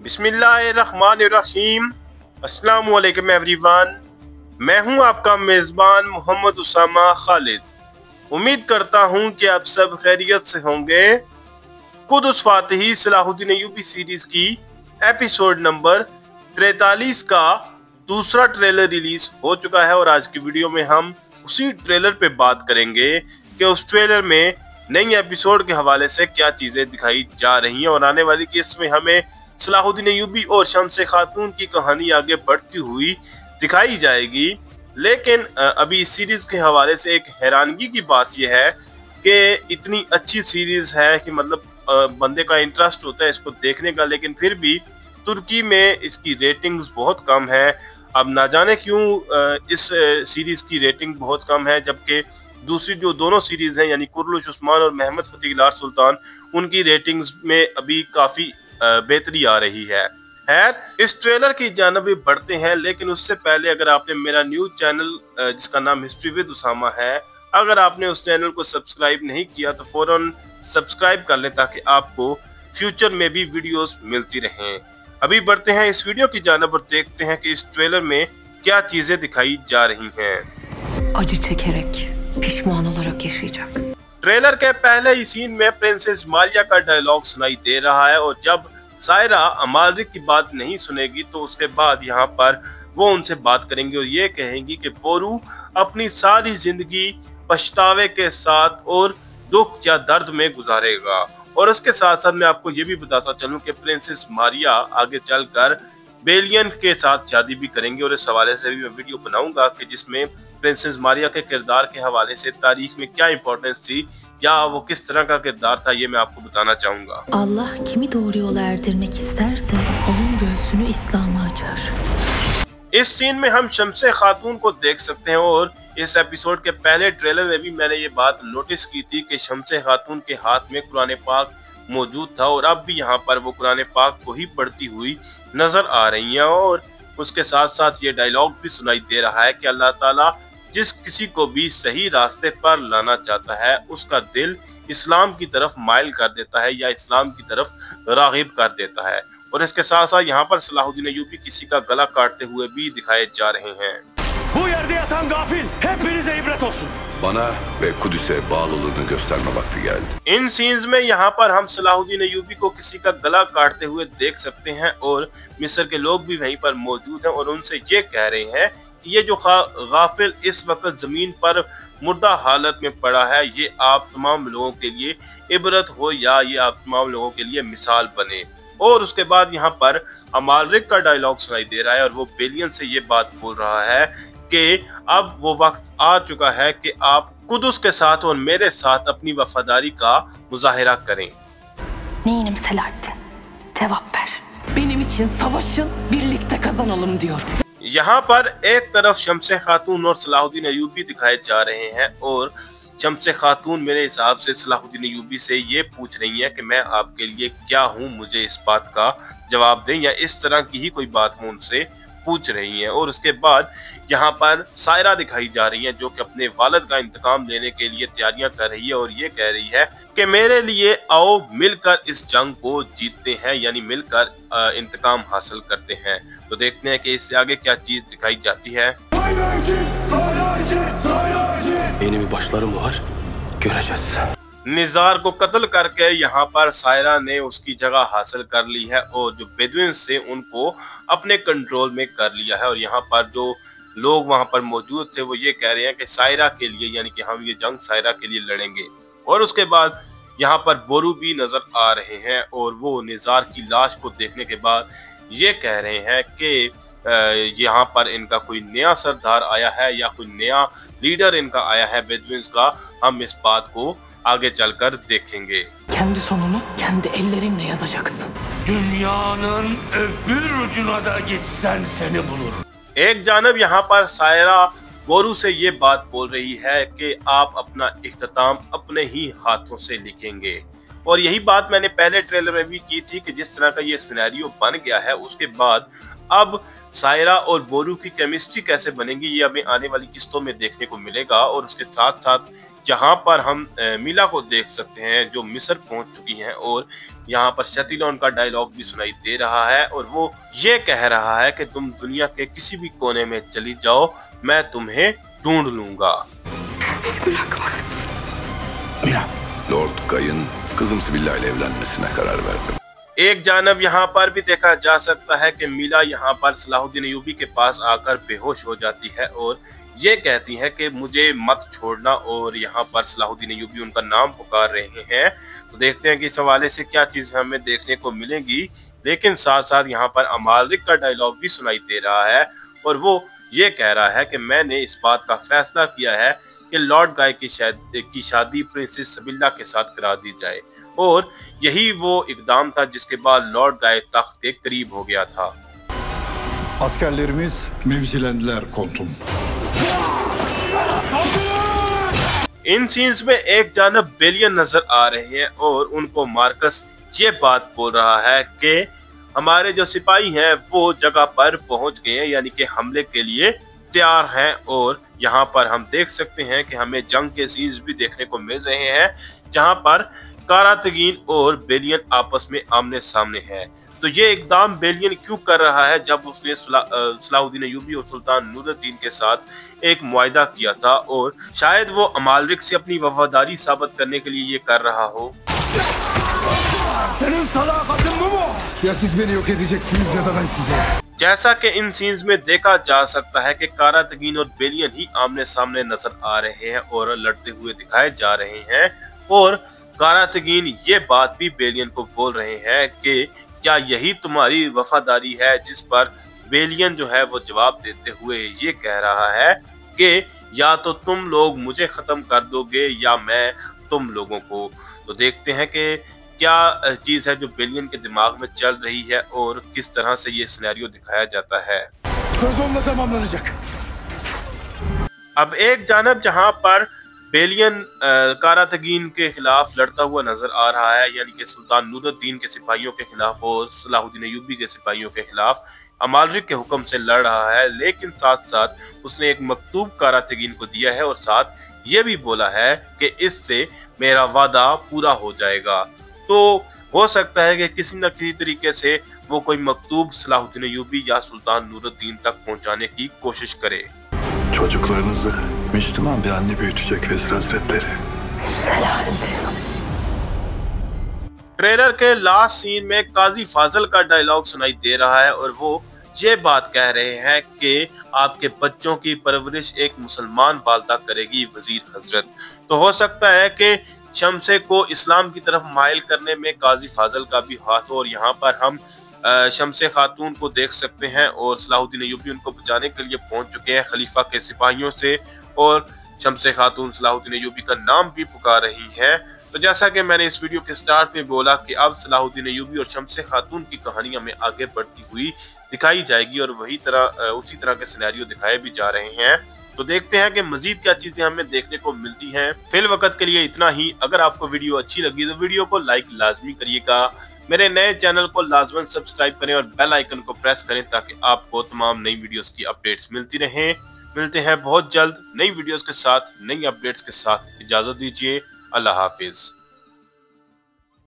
बिस्मिल्लाहिर्रहमानिर्रहीम। अस्सलामु अलैकुम एवरीवन। मैं हूं आपका मेज़बान मोहम्मद उसामा खालिद। उम्मीद करता हूं कि आप सब खैरियत से होंगे। कुदस फातिही सलाहुद्दीन अय्यूबी सीरीज की एपिसोड नंबर 43 का दूसरा ट्रेलर रिलीज हो चुका है और आज की वीडियो में हम उसी ट्रेलर पे बात करेंगे कि उस ट्रेलर में नई एपिसोड के हवाले से क्या चीजें दिखाई जा रही हैं और आने वाली केस में हमें सलाहुद्दीन अय्यूबी और शम्स खातून की कहानी आगे बढ़ती हुई दिखाई जाएगी। लेकिन अभी इस सीरीज के हवाले से एक हैरानगी की बात यह है कि इतनी अच्छी सीरीज है कि मतलब बंदे का इंटरेस्ट होता है इसको देखने का, लेकिन फिर भी तुर्की में इसकी रेटिंग्स बहुत कम है। अब ना जाने क्यों इस सीरीज की रेटिंग बहुत कम है, जबकि दूसरी जो दोनों सीरीज हैं यानी कुर्लुश उस्मान और मोहम्मद फतेह लार सुल्तान, उनकी रेटिंग्स में अभी काफी बेहतरी आ रही है। खैर, इस ट्रेलर की जानब भी बढ़ते हैं, लेकिन उससे पहले अगर आपने मेरा न्यूज चैनल जिसका नाम हिस्ट्री विद उसामा है, अगर आपने उस चैनल को सब्सक्राइब नहीं किया तो फौरन सब्सक्राइब कर लें ताकि आपको फ्यूचर में भी वीडियोस मिलती रहें। अभी बढ़ते हैं इस वीडियो की जानब और देखते हैं कि इस ट्रेलर में क्या चीजें दिखाई जा रही हैं। acı çekerek, pişman olarak yaşayacak। Trailer के पहले ही सीन में प्रिंसेस मारिया का डायलॉग सुनाई दे रहा है और जब सायरा अमालिक की बात नहीं सुनेगी तो उसके बाद यहाँ पर वो उनसे बात करेंगी और ये कहेंगी कि बोरू अपनी सारी जिंदगी पछतावे के साथ और दुख या दर्द में गुजारेगा। और उसके साथ साथ मैं आपको ये भी बताता चलूं कि प्रिंसेस मारिया आगे चलकर बेलियन के साथ शादी भी करेंगे और इस हवाले से भी मैं वीडियो बनाऊंगा कि जिसमें प्रिंसेस मारिया के किरदार के हवाले से तारीख में क्या इंपॉर्टेंस थी या वो किस तरह का किरदार था, ये मैं आपको बताना चाहूंगा। Allah kimi doğru yola erdirmek isterse onun göğsünü İslam'a açar। इस सीन में हम शम्स खातून को देख सकते हैं और इस एपिसोड के पहले ट्रेलर में भी मैंने ये बात नोटिस की थी कि शम्स खातून के हाथ में कुरान पाक मौजूद था और अब भी यहाँ पर वो कुरान पाक को ही पढ़ती हुई नजर आ रही हैं। और उसके साथ साथ ये डायलॉग भी सुनाई दे रहा है कि अल्लाह ताला जिस किसी को भी सही रास्ते पर लाना चाहता है उसका दिल इस्लाम की तरफ माइल कर देता है या इस्लाम की तरफ रागिब कर देता है। और इसके साथ साथ यहाँ पर सलाहुद्दीन अय्यूबी किसी का गला काटते हुए भी दिखाए जा रहे हैं। Bu yerde yatan gafil hepinize ibret olsun. Bana ve Kudüs'e bağlılığını gösterme vakti geldi. इन सीन्स में यहाँ पर हम सलाहुद्दीन अय्यूबी को किसी का गला काटते हुए देख सकते हैं और मिस्र के लोग भी वहीं पर मौजूद हैं और उनसे ये कह रहे हैं कि ये जो गाफिल इस वक्त जमीन पर मुर्दा हालत में पड़ा है, ये आप तमाम लोगों के लिए इबरत हो या ये आप तमाम लोगों के लिए मिसाल बने। और उसके बाद यहाँ पर अमालिक का डायलॉग सुनाई दे रहा है और वो बेलियन से ये बात बोल रहा है कि अब वो वक्त आ चुका है कि आप कुदुस के साथ और मेरे साथ अपनी वफादारी का मुजाहिरा करें। Neyinim Selahattin? Cevap ver। Benim için savaşın, birlikte kazanalım diyorum। यहाँ पर एक तरफ शम्स खातून और सलाहुद्दीन अय्यूबी दिखाए जा रहे हैं और शम्स खातून मेरे हिसाब से सलाहुद्दीन अय्यूबी से ये पूछ रही है कि मैं आपके लिए क्या हूँ, मुझे इस बात का जवाब दें, या इस तरह की ही कोई बात वो उनसे पूछ रही हैं। और उसके बाद यहाँ पर सायरा दिखाई जा रही है जो कि अपने वालिद का इंतकाम लेने के लिए तैयारियां कर रही है और ये कह रही है कि मेरे लिए आओ मिलकर इस जंग को जीतते हैं, यानी मिलकर इंतकाम हासिल करते हैं। तो देखते हैं कि इससे आगे क्या चीज दिखाई जाती है। Yeni bir başlarım var. Göreceğiz. Nizar को कत्ल करके यहाँ पर सायरा ने उसकी जगह हासिल कर ली है और जो बेदुइन्स से उनको अपने कंट्रोल में कर लिया है। और यहाँ पर जो लोग वहाँ पर मौजूद थे वो ये कह रहे हैं कि सायरा के लिए, यानी कि हम ये जंग सायरा के लिए लड़ेंगे। और उसके बाद यहाँ पर बोरू भी नजर आ रहे हैं और वो निजार की लाश को देखने के बाद ये कह रहे हैं कि यहाँ पर इनका कोई नया सरदार आया है या कोई नया लीडर इनका आया है बेदुइन्स का। हम इस बात को आगे चलकर देखेंगे। Kendi sonunu kendi ellerinle yazacaksın। Dünyanın öbür ucuna da gitsen seni bulurum. एक जानब यहाँ पर सायरा बोरू से ये बात बोल रही है कि आप अपना इख्तिताम अपने ही हाथों से लिखेंगे, और यही बात मैंने पहले ट्रेलर में भी की थी कि जिस तरह का ये सिनेरियो बन गया है उसके बाद अब सायरा और बोरू की केमिस्ट्री कैसे बनेगी ये हमें आने वाली किस्तों में देखने को मिलेगा। और उसके साथ साथ यहाँ पर हम मीला को देख सकते हैं जो मिस्र पहुंच चुकी हैं और यहाँ पर शतीलोन का डायलॉग भी सुनाई दे रहा है और वो ये कह रहा है कि तुम दुनिया के किसी भी कोने में चली जाओ, मैं तुम्हें ढूंढ लूंगा। Lord Guy'ın kızım Sibilla ile evlenmesine karar verdim. एक जानब यहाँ पर भी देखा जा सकता है कि मीला यहाँ पर सलाहुद्दीन अय्यूबी के पास आकर बेहोश हो जाती है और ये कहती है कि मुझे मत छोड़ना, और यहाँ पर सलाहुद्दीन अय्यूबी उनका नाम पुकार रहे हैं। तो देखते हैं कि इस हवाले से क्या चीज़ हमें देखने को मिलेगी। लेकिन साथ साथ यहाँ पर अमालिक का डायलॉग भी सुनाई दे रहा है और वो ये कह रहा है कि मैंने इस बात का फैसला किया है कि लॉर्ड गाय की शादी प्रिंसेस सिबिल्ला के साथ करा दी जाए, और यही वो इकदाम था जिसके बाद लॉर्ड गाय तख्त के करीब हो गया था। Askerlerimiz mevzilendiler komutanım. इन सीन्स में एक जानब बेलियन नजर आ रहे हैं और उनको मार्कस ये बात बोल रहा है कि हमारे जो सिपाही हैं वो जगह पर पहुंच गए हैं, यानी कि हमले के लिए तैयार हैं। और यहाँ पर हम देख सकते हैं कि हमें जंग के सीन्स भी देखने को मिल रहे हैं जहाँ पर कारातगीन और बेलियन आपस में आमने सामने हैं। तो ये इकदाम बेलियन क्यों कर रहा है जब उसने सलाहुद्दीन अय्यूबी और सुल्तान नूरुद्दीन के साथ एक मुआहिदा किया था, और शायद वो अमालिक से अपनी वफादारी साबित करने के लिए ये कर रहा हो। Ya siz beni yok edeceksiniz ya da ben size. जैसा कि इन सीन्स में देखा जा सकता है कि कारातगीन और बेलियन ही आमने सामने नजर आ रहे हैं और लड़ते हुए दिखाए जा रहे हैं, और कारातगीन ये बात भी बेलियन को बोल रहे हैं कि क्या यही तुम्हारी वफादारी है, जिस पर बेलियन जो है वो जवाब देते हुए ये कह रहा है कि या तो तुम लोग मुझे खत्म कर दोगे या मैं तुम लोगों को। तो देखते हैं कि क्या चीज है जो बेलियन के दिमाग में चल रही है और किस तरह से ये सिनेरियो दिखाया जाता है। अब एक जानब जहां पर बेलियन कारातगीन के खिलाफ लड़ता हुआ नजर आ रहा है, यानी कि सुल्तान नूरुद्दीन के सिपाहियों के खिलाफ और सलाहुद्दीन अय्यूबी के सिपाहियों के खिलाफ अमालिक के हुक्म से लड़ रहा है, लेकिन साथ साथ उसने एक मकतूब कारातगीन को दिया है और साथ ये भी बोला है कि इससे मेरा वादा पूरा हो जाएगा। तो हो सकता है कि किसी न किसी तरीके से वो कोई मकतूब सलाहुद्दीन अय्यूबी या सुल्तान नूरुद्दीन तक पहुंचाने की कोशिश करे। Çocuklarınızı Müslüman bir anne büyütecek vezir hazretleri. Trailer के लास्ट सीन में काजी फाजल का डायलॉग सुनाई दे रहा है और वो ये बात कह रहे हैं कि आपके बच्चों की परवरिश एक मुसलमान वालदा करेगी वजीर हजरत। तो हो सकता है कि शमसे को इस्लाम की तरफ माइल करने में काजी फाजल का भी हाथ हो, और यहाँ पर हम शमसे खातून को देख सकते हैं और सलाहुद्दीन अय्यूबी उनको बचाने के लिए पहुंच चुके हैं खलीफा के सिपाहियों से, और शमसे खातून सलाहुद्दीन अय्यूबी का नाम भी पुकार रही हैं। तो जैसा कि मैंने इस वीडियो के स्टार्ट में बोला कि अब सलाहुद्दीन अय्यूबी और शमसे खातून की कहानियां में आगे बढ़ती हुई दिखाई जाएगी और उसी तरह के सिनेरियो दिखाए भी जा रहे हैं। तो देखते हैं कि मजीद क्या चीजें हमें देखने को मिलती हैं। फिल वक्त के लिए इतना ही। अगर आपको वीडियो अच्छी लगी तो वीडियो को लाइक लाजमी करिएगा, मेरे नए चैनल को लाजमन सब्सक्राइब करें और बेल आइकन को प्रेस करें ताकि आपको तमाम नई वीडियोस की अपडेट्स मिलती रहें। मिलते हैं बहुत जल्द नई वीडियोस के साथ, नई अपडेट्स के साथ। इजाजत दीजिए। अल्लाह हाफिज।